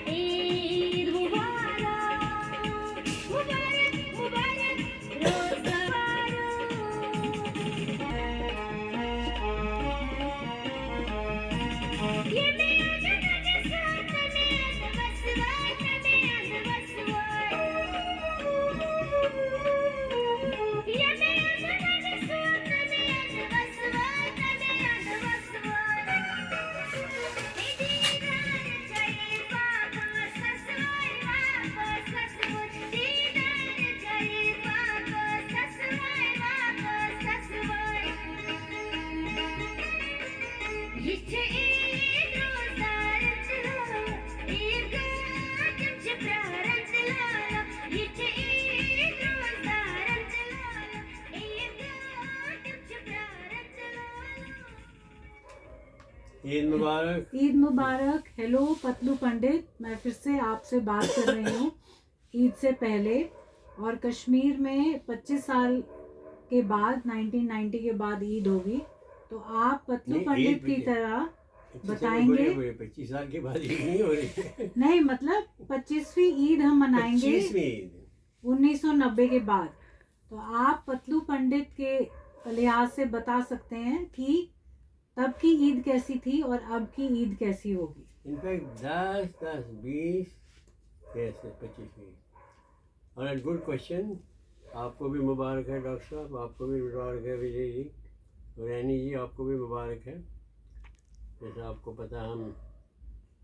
ईद मुबारक मुबारक मुबारक रोज़ मुबारक ये मेरा जन्म साथ में बसवार में बसवार ये मेरा जन्म साथ में बसवार बसवार दीदार चाहिए वापस ससुराल वापस ससुर दीदार चाहिए वापस ससुराल वापस ससुर Yitte id rozaratla irgadim chipraratla Yitte id rozaratla irgadim chipraratla Eid मुबारक। ईद मुबारक। हेलो पतलू पंडित, मैं फिर से आपसे बात कर रही हूँ ईद से पहले। और कश्मीर में 25 साल के बाद 1990 के बाद ईद होगी, तो आप पतलू नहीं, पंडित ईद की भी- तरह 25 बताएंगे। 25 साल के बाद ईद नहीं हो रही है। नहीं मतलब 25वीं ईद हम मनाएंगे 25वीं ईद। 1990 के बाद। तो आप पतलू पंडित के लिहाज से बता सकते हैं कि तब की ईद कैसी थी और अब की ईद कैसी होगी। इनफैक्ट 10, 20 25वीं। और गुड क्वेश्चन। आपको भी मुबारक है डॉक्टर साहब, आपको भी मुबारक है विजय जी, रैनी जी, आपको भी मुबारक है। जैसा आपको पता, हम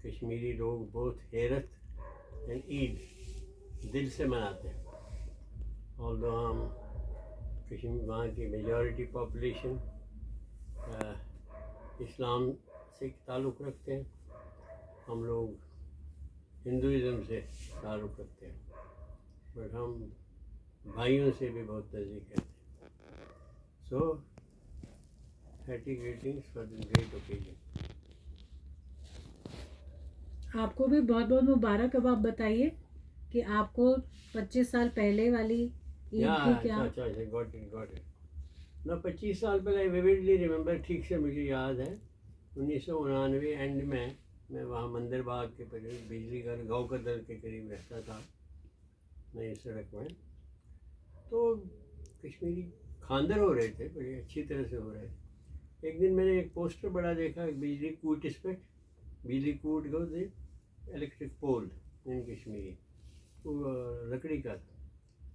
कश्मीरी लोग बहुत हैरत एंड ईद दिल से मनाते हैं। ऑल्दो हम कश्मीर वहाँ की मेजॉरिटी पॉपुलेशन इस्लाम से ताल्लुक़ रखते हैं, हम लोग हिंदुज़म से ताल्लुक़ रखते हैं, बट हम भाइयों से भी बहुत नज़दीक रहते हैं। So happy greetings for this great occasion. आपको भी बहुत बहुत मुबारक। अब आप बताइए कि आपको 25 साल पहले वाली ईद की क्या। अच्छा, गॉट इट ना। 25 साल पहले विविडली रिमेंबर, ठीक से मुझे याद है 1999 एंड में मैं वहाँ मंदिर बाग के बिजली घर गाँव का दर के करीब रहता था, नई सड़क में। तो कश्मीरी खानदर हो रहे थे, बड़ी अच्छी तरह से हो रहे थे। एक दिन मैंने एक पोस्टर बड़ा देखा, बिजली कूट इस पर, बिजली कूट गो दे इलेक्ट्रिक पोल इन कश्मीरी, वो लकड़ी का था,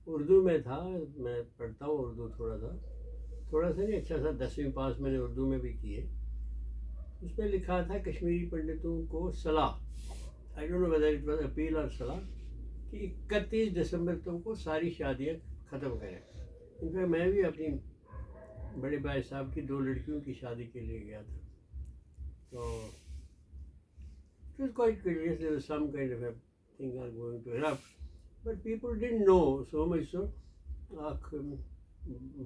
उर्दू में था। मैं पढ़ता हूँ उर्दू थोड़ा सा नहीं, अच्छा सा 10वीं पास मैंने उर्दू में भी किए। उसमें लिखा था कश्मीरी पंडितों को सलाह, I don't know whether it was appeal और सलाह, कि 31 दिसंबर तक को सारी शादियाँ ख़त्म करें। इनफैक्ट मैं भी अपनी बड़े भाई साहब की 2 लड़कियों की शादी के लिए गया था। तो it was quite curious, there was some kind of a thing are going to erupt, but people didn't know so much so.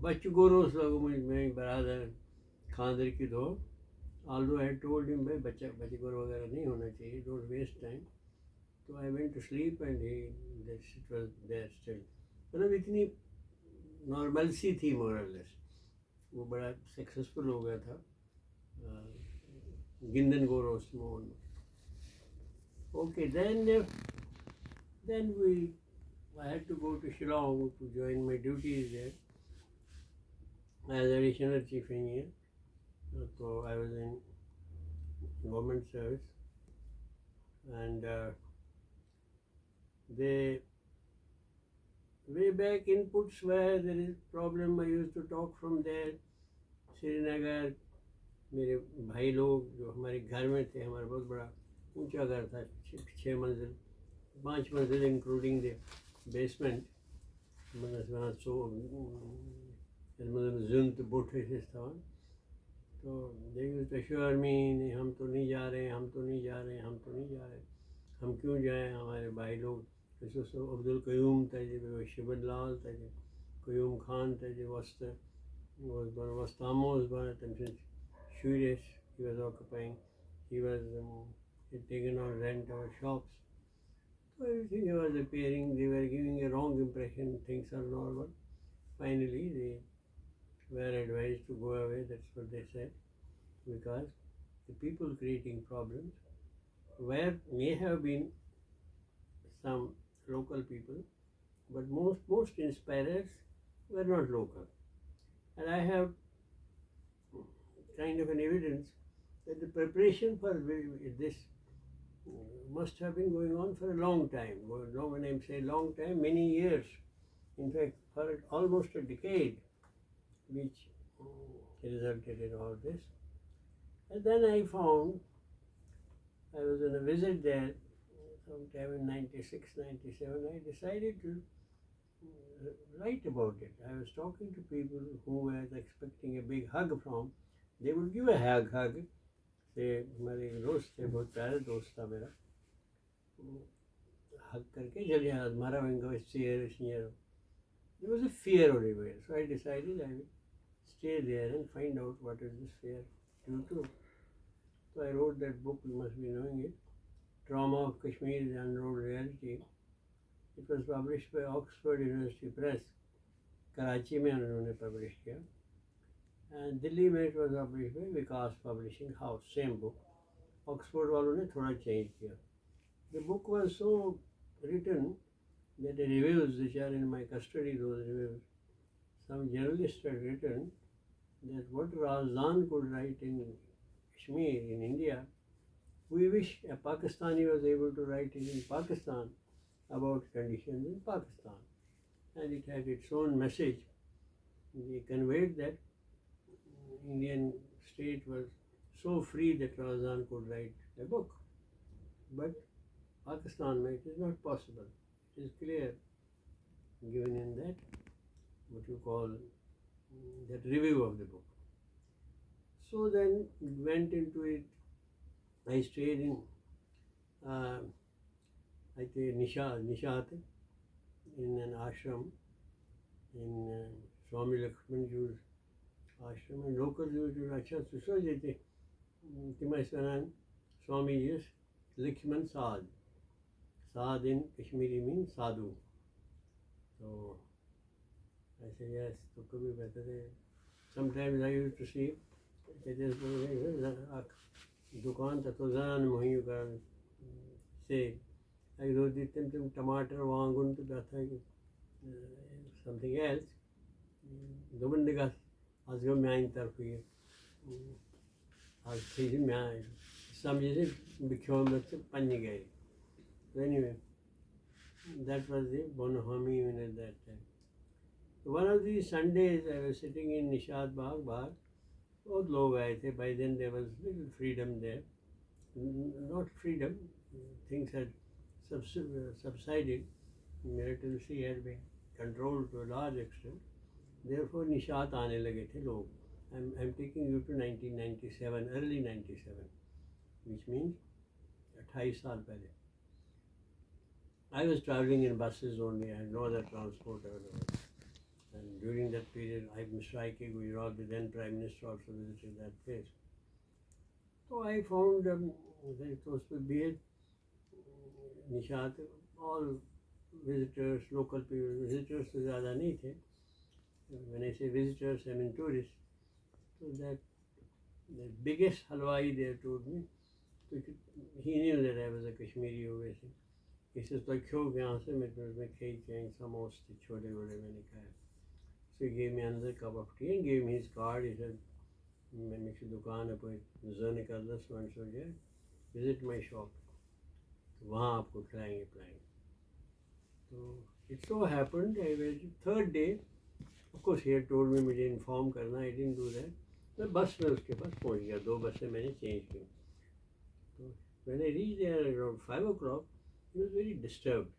बच्चों को रोज लगो मैं बरादर खानदर की दो, although I had told him भाई बच्चे को वगैरह नहीं होना चाहिए, don't waste time. So I went to sleep and it was there still. मतलब इतनी नॉर्मलसी थी मोरलेस। वो बड़ा सक्सेसफुल हो गया था गिंदन गोरोस Mohan. Okay, then I had to go to Shillong to join my duties there as additional chief engineer. So I was in government service, and they way back inputs where there is problem, I used to talk from there. Srinagar मेरे भाई लोग जो हमारे घर में थे, हमारा बहुत बड़ा ऊंचा घर था, 6 मंजिल 5 मंजिल इंक्लूडिंग द बेसमेंट। वहाँ सो जुन तो बुट था। तो दे यूज्ड टू एश्योर मी, नहीं हम तो नहीं जा रहे, हम तो नहीं जा रहे, हम तो नहीं जा रहे, हम क्यों जाएं। हमारे भाई लोग जैसे अब्दुल कयूम थे जी, शिबन लाल थे जी, कयूम खान थे जी, was Tamos, but Shurish, he was occupying, he was taken on rent our shops. So everything he was appearing, they were giving a wrong impression, things are normal. Finally, they were advised to go away, that's what they said, because the people creating problems, where may have been some local people, but most inspirers were not local. And I have kind of an evidence that the preparation for this must have been going on for a long time. When I say long time, many years. In fact, for almost a decade, which resulted in all this. And then I found, I was on a visit there sometime in 96, 97, I decided to write about it. I was talking to people who were expecting a big hug from. They would give a hug. Say, हमारे एक दोस्त थे, बहुत प्यारा दोस्त था मेरा, hug करके चले जाना, हमारा वहीं share. There was a fear everywhere, so I decided I will stay there and find out what is this fear due to. So I wrote that book, you must be knowing it, Trauma of Kashmir, the Unrolled Reality. It was published by Oxford University Press. Karachi में उन्होंने publish किया. And Delhi में it was published by Vikas Publishing House, same book. Oxford वालों ने थोड़ा change किया. The book was so written that the reviews which are in my custody, those reviews, some journalists had written that what Razan could write in Kashmir, in India, we wish a Pakistani was able to write it in Pakistan about conditions in Pakistan. And it had its own message. They conveyed that Indian state was so free that Razan could write a book. But Pakistan, it is not possible. It is clear, given in that, what you call, that review of the book. So then went into it. I stayed in, I think, Nishat, in an ashram, in Swami Lakshman Ji's ashram, and local Jews were अच्छा सुसो देते कि मैं इसका नाम Swami ji Lakshman Saad. Saad in Kashmiri means sadhu. So I said yes, तो कभी बेहतर है. Sometimes I used to see that is दुकान था तो जान वहीं का से I wrote it them tomato वांगुन तो कहता something else. दोबंदे का आज जो मैं इन तरफ ही आज चीज़ मैं समझे से बिखों में से पन्नी गई. So anyway, that was the Bonahami even at that time. So one of these Sundays I was sitting in Nishad Bagh bar. बहुत लोग आए थे. By then there was little freedom there. Not freedom, things had subsided. Militancy had been controlled to a large extent. Therefore Nishat आने लगे थे लोग. I'm taking you to 1997, early 97, which means 28 साल पहले. I was traveling in buses only. I had no other transport available. And during that period, Mr. I.K. Gujral, the then Prime Minister, also visited that place. So I found that it was to be Nishat, all visitors, local people. Visitors to ज़्यादा नहीं थे. When I say visitors, I mean tourists. So that the biggest halwai there told me, he knew that I was a Kashmiri obviously. He says, तो क्यों यहाँ से मैं खेल के समोसे छोटे बड़े मैंने खाए. So he gave me another cup of tea and gave me his card. He said, मैंने की दुकान है कोई ज़ोने का 10 मिनट हो जाए, visit my shop. तो वहाँ आपको खिलाएंगे पिलाएंगे. So it so happened, I was third day. Of course he had told me मुझे inform करना. I didn't do that. मैं बस में उसके पास पहुँच गया. 2 बसें मैंने change की. So when I reached there around 5 o'clock, he was very disturbed.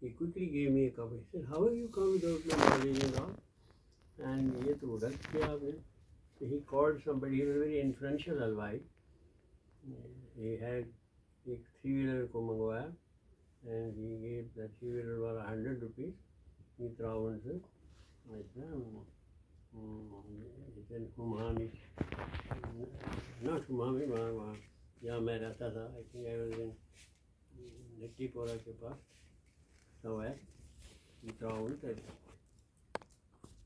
He quickly gave me a cup. He said, how have you come without my knowledge and all? And ये तो गलत किया आपने. So he called somebody. He was a very influential halwai. He had एक 3-wheeler को मंगवाया, and he gave that 3-wheeler वाला 100 rupees. मित्रावन से he said Humami, not Humami, वहाँ जहाँ मैं रहता था. I think I was in Nettipora के पास somewhere. मित्रावन से.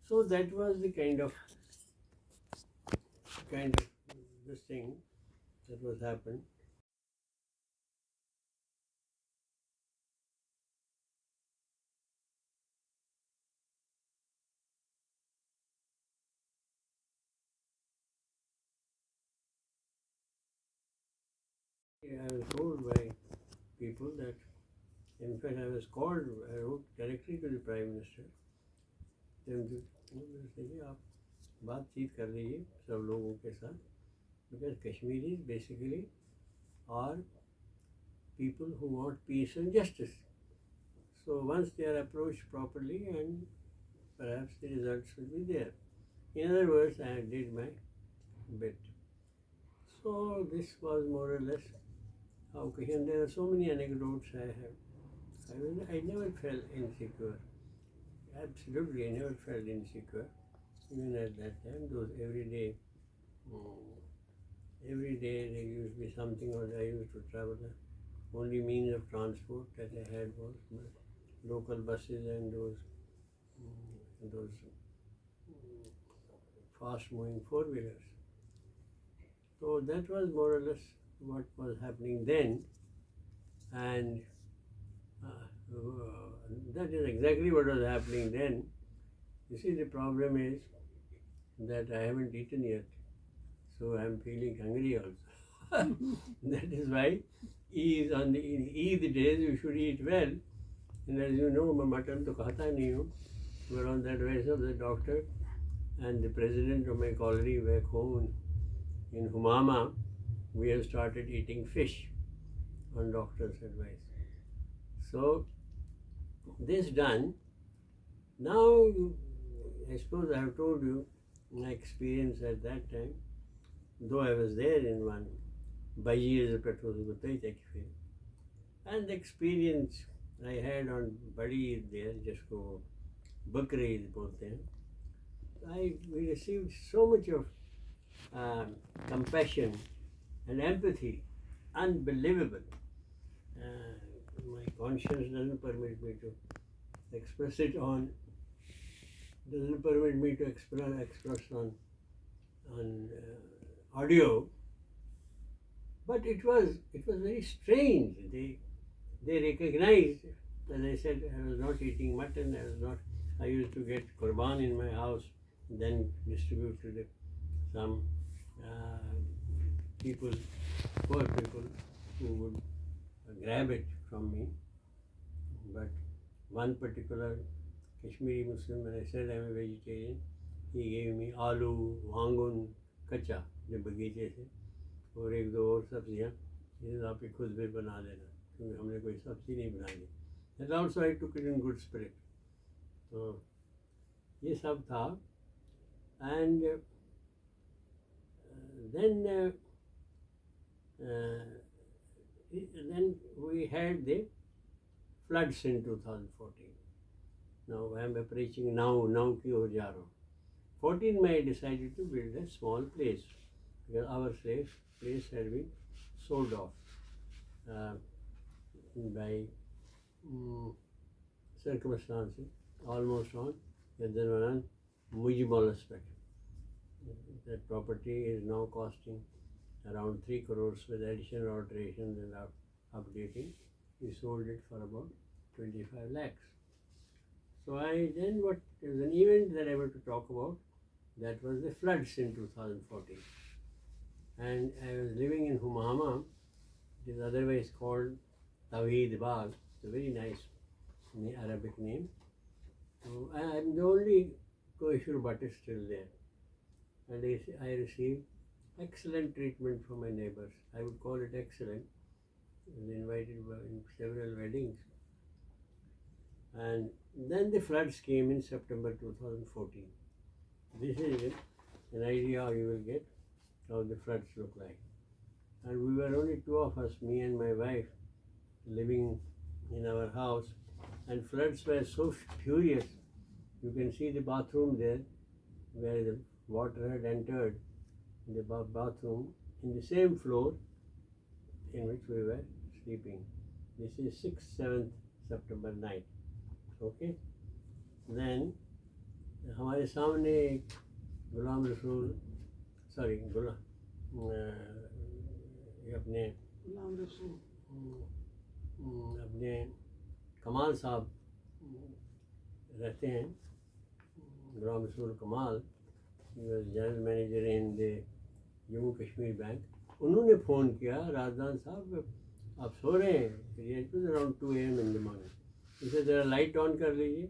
So that was the kind of this thing that was happened. I was told by people that, in fact, I was called, I wrote directly to the Prime Minister. देखिए आप बातचीत कर लीजिए सब लोगों के साथ, because Kashmiris basically are people who want peace and justice. So once they are approached properly, and perhaps the results will be there. In other words, I did my bit. So this was more or less how Kashmir. And there are so many anecdotes I have. I never felt insecure. Absolutely, I never felt insecure. Even at that time, those every day there used to be something, or I used to travel. The only means of transport that I had was local buses and those fast-moving four-wheelers. So that was more or less what was happening then, and that is exactly what was happening then. You see, the problem is that I haven't eaten yet, so I'm feeling hungry also. That is why on the Eid days you should eat well. And as you know, मैं mutton तो खाता नहीं हूँ. But on that advice of the doctor and the president of my colony back home in Humama, we have started eating fish on doctor's advice. So this done, now I suppose I have told you my experience at that time, though I was there in one 22 years of petrol, and the experience I had on Badi Eid there, jisko Bakri Eid bolte hain, we received so much of compassion and empathy, unbelievable. My conscience doesn't permit me to express it on, doesn't permit me to express on audio, but it was very strange. They recognized, as I said, I was not eating mutton. I used to get qurban in my house, then distribute to some people, poor people, who would grab it from me. But one particular Kashmiri Muslim, when I said I'm a vegetarian, he gave me aloo, wangun, kacha, जो बगीचे से, और एक दो और सब्जियाँ, ये आप खुद भी बना देना, क्योंकि हमने कोई सब्जी नहीं बनाई. That also I took it in good spirit. तो ये सब था, and then we had the floods in 2014. Now I am approaching now की ओर जा रहा हूँ. 14 May I decided to build a small place, because our place had been sold off by circumstances, almost on Yadanavan Mujibol aspect. That property is now costing around 3 crores with additional alterations and updating. We sold it for about 25 lakhs. So what is an event that I want to talk about, that was the floods in 2014. And I was living in Humama. It is otherwise called Tawheed Bagh. It's a very nice Arabic name. So I am the only Koishur Bhatt still there. And I received excellent treatment from my neighbors. I would call it excellent. I was invited in several weddings. And then the floods came in September 2014. This is an idea how you will get how the floods look like. And we were only two of us, me and my wife, living in our house. And floods were so furious. You can see the bathroom there, where the water had entered the bathroom in the same floor in which we were sleeping. This is 6th, 7th September night. Okay? Then हमारे सामने गुलाम रसूल अपने कमाल साहब रहते हैं, Ghulam Rasool Kamal, general manager in the Jammu Kashmir bank. उन्होंने phone किया, राजदान साहब आप सो रहे हैं? It was around 2 AM in the morning. इसे ज़रा लाइट ऑन कर लीजिए।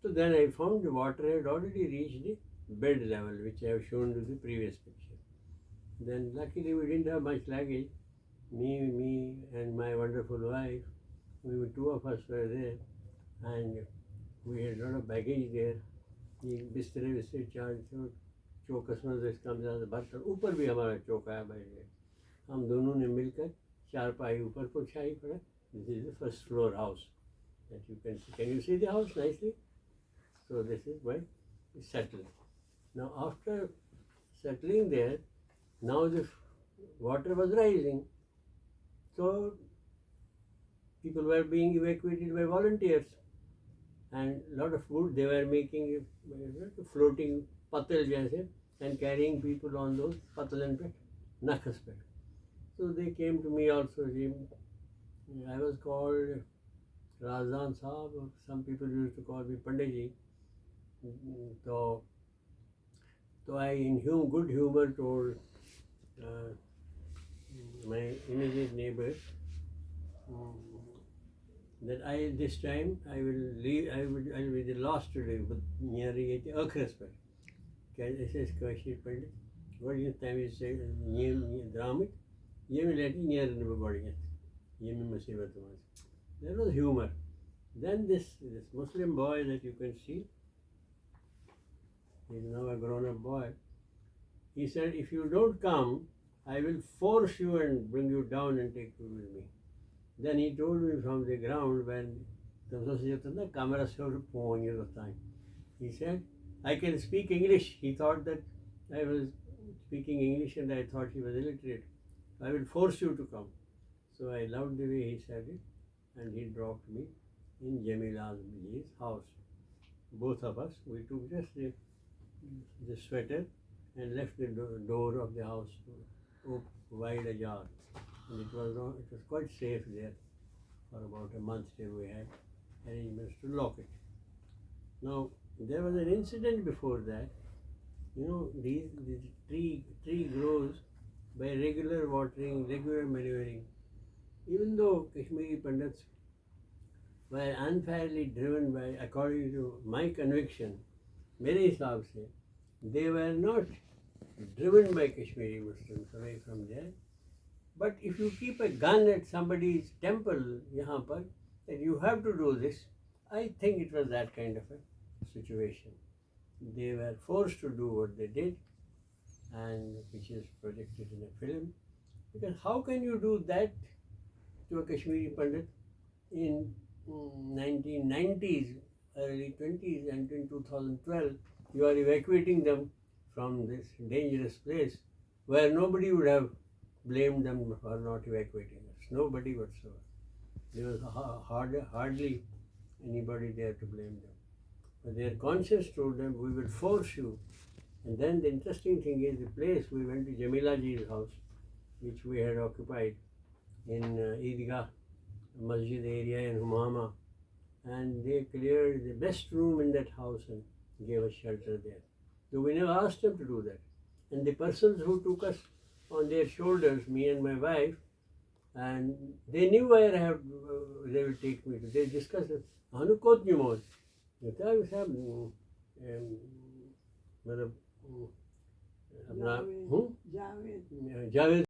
तो then I found the water had already reached the bed level which I have shown you the previous picture. Then luckily we didn't have much luggage. Me and my wonderful wife, we were two of us were there, and we had a lot of baggage there. ये बिस्तरे विस्तरे चार चौकस में इसका ज़्यादा भरकर ऊपर भी हमारा चौका है बैठ गए। हम दोनों ने मिलकर चारपाई ऊपर को छाई पड़ा। This is the first floor house that you can you see the house nicely. So this is where we settled. Now after settling there, now the water was rising, so people were being evacuated by volunteers, and lot of wood they were making floating patal jaise and carrying people on those patalan pe nakhas pe. So they came to me also. I was called Razdan Sahab, or some people used to call me Pandit Ji. So I in good humor told my immediate neighbors that this time I will leave. I will be the last today, but near it Akhresper. This is Kashir Pandit. What is the time is said? Dramit. Ye will let near the body. Ye musibat. There was humor. Then this Muslim boy that you can see, he is now a grown-up boy. He said, if you don't come, I will force you and bring you down and take you with me. Then he told me from the ground when the camera started pouring at the time. He said, I can speak English. He thought that I was speaking English and I thought he was illiterate. I will force you to come. So I loved the way he said it, and he dropped me in Jamila's house. Both of us, we took just the sweater and left the door of the house wide ajar. And it was quite safe there for about a month till we had arrangements to lock it. Now there was an incident before that. You know, these tree grows by regular watering, regular manuring. Even though Kashmiri Pandits were unfairly driven by, according to my conviction, mere hisab se, they were not driven by Kashmiri Muslims away from there. But if you keep a gun at somebody's temple, yahan par, that you have to do this, I think it was that kind of a situation. They were forced to do what they did, and which is projected in a film. Because how can you do that to a Kashmiri Pandit in 1990s, early 20s, and in 2012, you are evacuating them from this dangerous place where nobody would have blamed them for not evacuating us. Nobody whatsoever. There was hardly anybody there to blame them. But their conscience told them, we will force you. And then the interesting thing is the place, we went to Jamila Ji's house, which we had occupied in Eidgah Masjid area in Humama, and they cleared the best room in that house and gave us shelter there. So we never asked them to do that. And the persons who took us on their shoulders, me and my wife, and they knew where they will take me to. They discussed it. Hanukot Nyumos. Javed